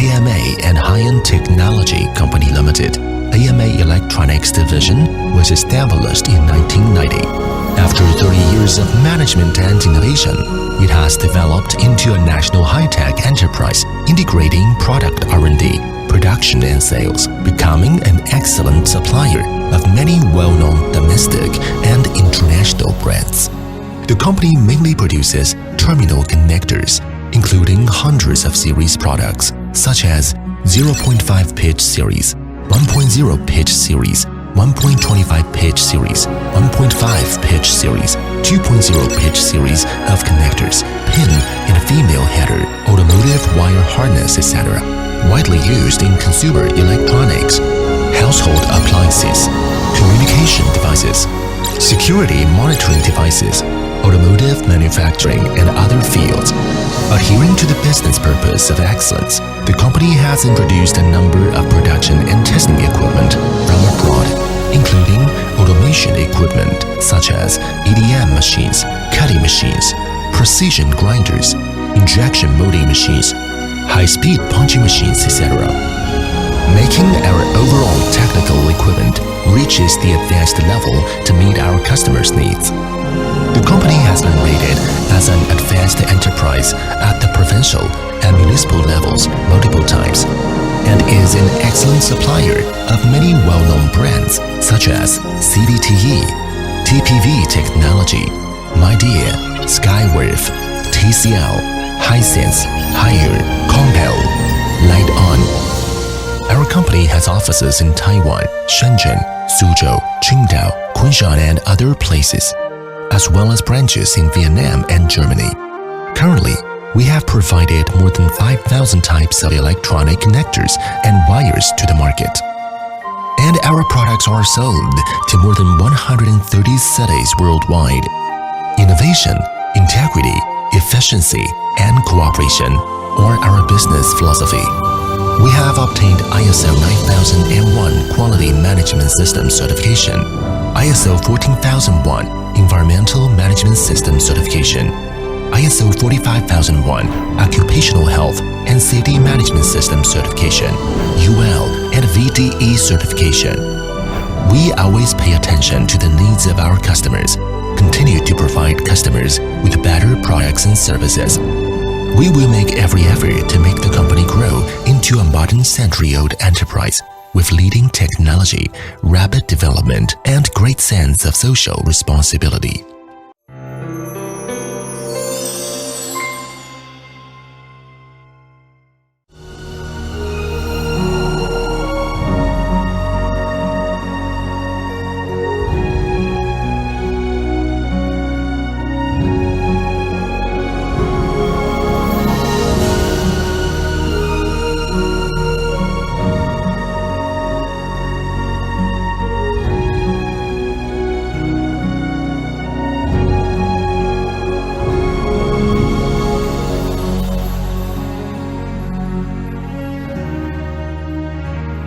AMA&Hien Technology Company Limited, AMA Electronics Division, was established in 1990. After 30 years of management and innovation, it has developed into a national high-tech enterprise integrating product R&D, production and sales, becoming an excellent supplier of many well-known domestic and international brands. The company mainly produces terminal connectors, including hundreds of series products such as 0.5 pitch series, 1.0 pitch series, 1.25 pitch series, 1.5 pitch series, 2.0 pitch series of connectors, pin and female header, automotive wire harness, etc., widely used in consumer electronics, household appliances, communication devices, security monitoring devices, automotive manufacturing, and other fields. Adhering to the business purpose of excellence, the company has introduced a number of production and testing equipment from abroad, including automation equipment such as EDM machines, cutting machines, precision grinders, injection molding machines, high-speed punching machines, etc., making our overall technical equipment reaches the advanced level to meet our customers' needs. The company has been rated as an advanced enterprise at the provincial and municipal levels multiple times, and is an excellent supplier of many well-known brands such as CVTE, TPV Technology, MyDear, Skyworth, TCL, Hisense, Haier, Compel, Light On. Our company has offices in Taiwan, Shenzhen, Suzhou, Qingdao, Kunshan, and other places, as well as branches in Vietnam and Germany. Currently, we have provided more than 5,000 types of electronic connectors and wires to the market. And our products are sold to more than 130 cities worldwide. Innovation, integrity, efficiency, and cooperation are our business philosophy. We have obtained ISO 9001 Quality Management System Certification, ISO 14001 Environmental Management System Certification, ISO 45001 Occupational Health and Safety Management System Certification, UL and VDE Certification. We always pay attention to the needs of our customers, continue to provide customers with better products and services. We will make every effort to make the company grow into a modern century-old enterprise with leading technology, rapid development, and great sense of social responsibility.